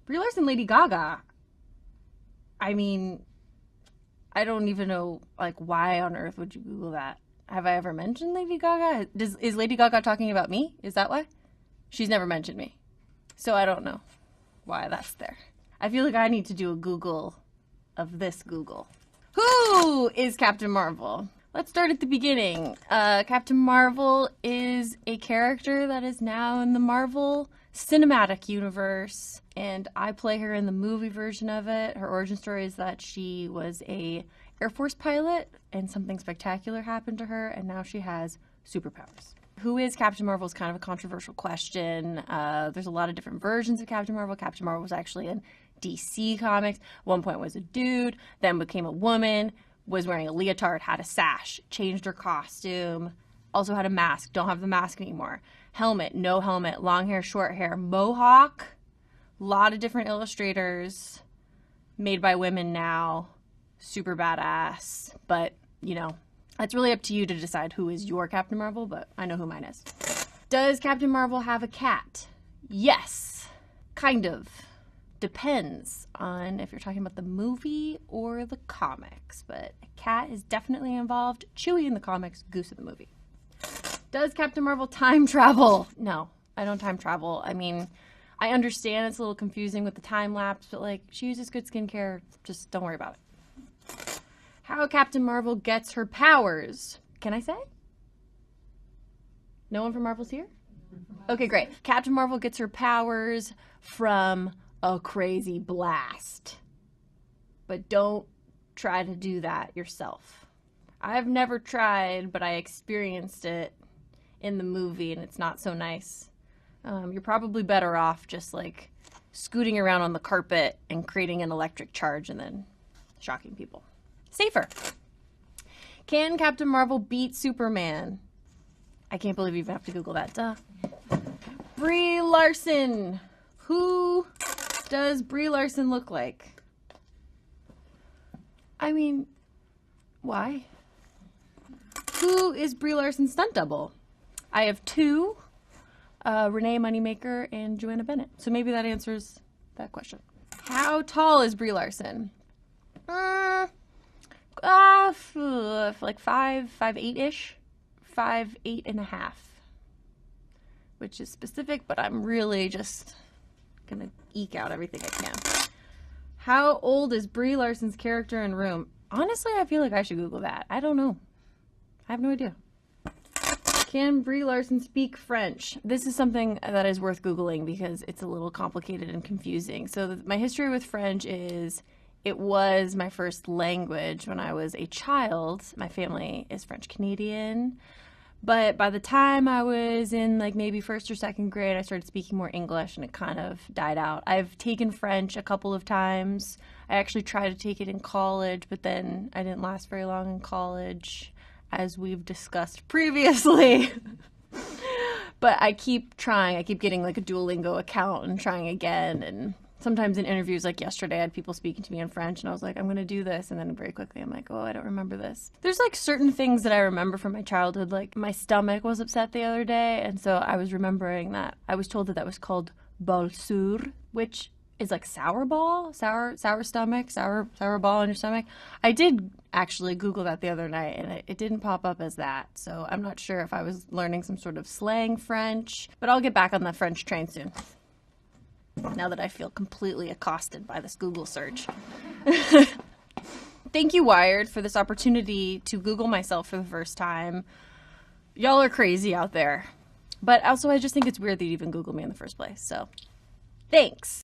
Brie Larson, Lady Gaga. I mean, I don't even know, like, why on earth would you Google that? Have I ever mentioned Lady Gaga? Is Lady Gaga talking about me? Is that why? She's never mentioned me. So I don't know why that's there. I feel like I need to do a Google of this Google. Who is Captain Marvel? Let's start at the beginning. Captain Marvel is a character that is now in the Marvel Cinematic Universe, and I play her in the movie version of it. Her origin story is that she was a Air Force pilot, and something spectacular happened to her, and now she has superpowers. Who is Captain Marvel is kind of a controversial question. There's a lot of different versions of Captain Marvel. Captain Marvel was actually in DC Comics. At one point was a dude, then became a woman, was wearing a leotard, had a sash, changed her costume, also had a mask, don't have the mask anymore. Helmet, no helmet, long hair, short hair, mohawk, a lot of different illustrators, made by women now, super badass, but, you know, it's really up to you to decide who is your Captain Marvel, but I know who mine is. Does Captain Marvel have a cat? Yes, kind of. Depends on if you're talking about the movie or the comics, but a cat is definitely involved. Chewie in the comics, Goose in the movie. Does Captain Marvel time travel? No, I don't time travel. I mean, I understand it's a little confusing with the time lapse, but like, she uses good skincare. Just don't worry about it. How Captain Marvel gets her powers. Can I say? No one from Marvel's here? Okay, great. Captain Marvel gets her powers from a crazy blast. But don't try to do that yourself. I've never tried, but I experienced it in the movie, and it's not so nice. You're probably better off just like scooting around on the carpet and creating an electric charge and then shocking people. Safer. Can Captain Marvel beat Superman? I can't believe you even have to Google that. Duh. Brie Larson. Who does Brie Larson look like? I mean, why? Who is Brie Larson's stunt double? I have two, Renee Moneymaker and Joanna Bennett. So maybe that answers that question. How tall is Brie Larson? Like 5'8"-ish, 5'8.5", which is specific, but I'm really just gonna eke out everything I can. How old is Brie Larson's character in Room? Honestly, I feel like I should Google that. I don't know. I have no idea. Can Brie Larson speak French? This is something that is worth Googling because it's a little complicated and confusing. So my history with French is it was my first language when I was a child. My family is French Canadian. But by the time I was in like maybe first or second grade, I started speaking more English and it kind of died out. I've taken French a couple of times. I actually tried to take it in college, but then I didn't last very long in college, as we've discussed previously. But I keep trying. I keep getting like a Duolingo account and trying again. And sometimes in interviews, like yesterday, I had people speaking to me in French, and I was like, I'm going to do this. And then very quickly, I'm like, oh, I don't remember this. There's like certain things that I remember from my childhood. Like my stomach was upset the other day, and so I was remembering that. I was told that that was called bol sur, which is like sour ball, sour stomach, sour ball in your stomach. I did actually Google that the other night, and it didn't pop up as that. So I'm not sure if I was learning some sort of slang French, but I'll get back on the French train soon, now that I feel completely accosted by this Google search. Thank you, Wired, for this opportunity to Google myself for the first time. Y'all are crazy out there. But also, I just think it's weird that you even Googled me in the first place. So, thanks.